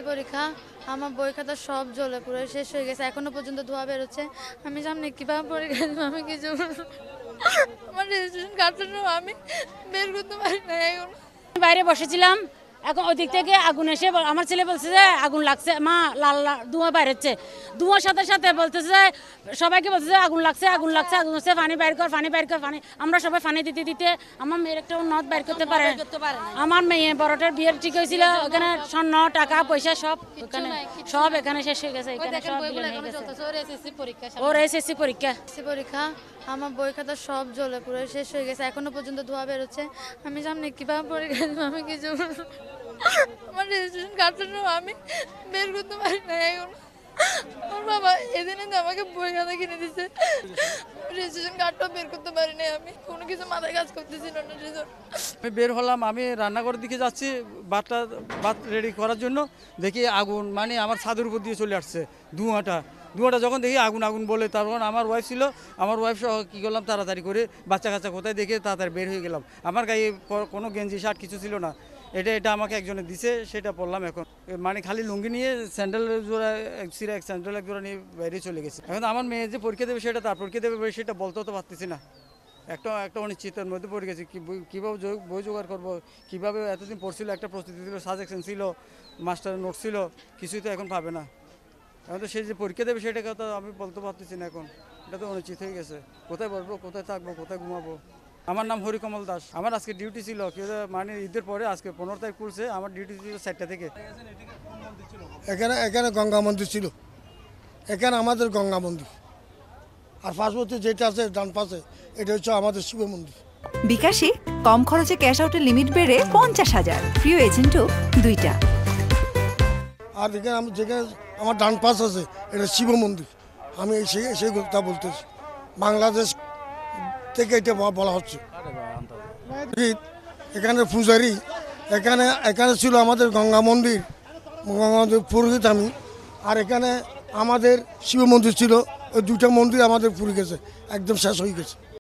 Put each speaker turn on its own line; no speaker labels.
পরীক্ষা আমার বই খাতা সব জ্বলে পুরো শেষ হয়ে গেছে, এখনো পর্যন্ত ধোঁয়া বেরোচ্ছে। আমি সামনে কিভাবে পরীক্ষা দেবো আমি কিছু আমার রেজিস্ট্রেশন কার্ডটা আমি বের করতে পারি না এখন।
বাইরে বসেছিলাম, এখন ওই দিক থেকে আগুন এসে আমার ছেলে বলছে যে আগুন লাগছে, মা লাল লাল ধোঁয়া বাইর হচ্ছে। ধোঁয়ার সাথে সাথে বলতেছে যে সবাইকে বলছে যে আগুন লাগছে আগুন লাগছে আগুন লাগছে, পানি বাইর কর পানি বাইর কর পানি। আমরা সবাই পানি দিতে দিতে আমার মেয়ের একটা নদ বাইর করতে পারে। আমার মেয়ে বড়টার বিয়ের ঠিক হয়েছিল, ওখানে স্বর্ণ টাকা পয়সা সব ওখানে সব এখানে শেষ হয়ে গেছে। এখানে সব ওর এসএসসি পরীক্ষা
আমার বই খাতা সব জ্বলে পুরো শেষ হয়ে গেছে, এখনো পর্যন্ত ধোঁয়া বেরোচ্ছে। আমি সামনে কিভাবে পরীক্ষা দেবো আমি কিছু আমার রেজিস্ট্রেশন কার্ডটা আমি বের করতে পারি না এখন। আমার বাবা এদিনে আমাকে বই খাতা কিনে দিচ্ছে, রেজিস্ট্রেশন কার্ডটাও বের করতে পারি না, আমি কোনো কিছু মাথায় কাজ করতেছি না।
আমি বের হলাম, আমি রান্নাঘরের দিকে যাচ্ছি ভাত রেডি করার জন্য, দেখি আগুন মানে আমার ছাদের উপর দিয়ে চলে আসছে ধোঁয়াটা যখন দেখি আগুন বলে, তারপর আমার ওয়াইফ ছিল, আমার ওয়াইফ সহ কী করলাম তাড়াতাড়ি করে বাচ্চা কাচ্চা কোথায় দেখে তাড়াতাড়ি বের হয়ে গেলাম। আমার গায়ে কোনো গেঞ্জি শার্ট কিছু ছিল না, এটা আমাকে একজনে দিছে, সেটা পরলাম। এখন মানে খালি লুঙ্গি নিয়ে স্যান্ডেল জোড়া স্যান্ডেল এক জোড়া নিয়ে বাইরে চলে গেছে। এখন আমার মেয়ে যে পরীক্ষা দেবে সেটা তার পরীক্ষা দেবে সেটা বলতেও তো পারতেছি না, একটা অনিশ্চিতের মধ্যে পড়ে গেছি। কীভাবে বই জোগাড় করবো, কীভাবে এতদিন পড়ছিল, একটা প্রস্তুতি ছিল, সাজেকশন ছিল, মাস্টারের নোট ছিল, কিছুই তো এখন পাবে না। এখন তো সে যে পরীক্ষা দেবে সেটা কথা আমি বলতে পারতেছি না, এখন এটা তো অনিশ্চিত হয়ে গেছে। কোথায় বলবো, কোথায় থাকবো, কোথায় ঘুমাবো। আমার নাম হরিকমল দাস। আমার আজকে ডিউটি ছিল, মানে ঈদের পরে আজকে 15 তারিখ পড়ছে, আমার ডিউটি ছিল 4টা থেকে।
এখানে গঙ্গা মন্দির ছিল, এখানে আমাদের গঙ্গা মন্দির, আর পার্শ্ববর্তী যেটা আছে ডান পাশে এটা হচ্ছে আমাদের শিব মন্দির।
বিকাশে কম খরচে ক্যাশ আউটের লিমিট বেড়ে 50,000, প্রিয় এজেন্টও 2টা।
আর এখানে যেখানে আমার ডান পাশ আছে এটা শিব মন্দির, আমি সেই কথা বলতেছি, বাংলাদেশ থেকে এটা বলা হচ্ছে। এখানে পূজারি, এখানে ছিল আমাদের গঙ্গা মন্দির পুরোহিত আমি, আর এখানে আমাদের শিব মন্দির ছিল। ওই 2টা মন্দির আমাদের পুড়ে গেছে, একদম শেষ হয়ে গেছে।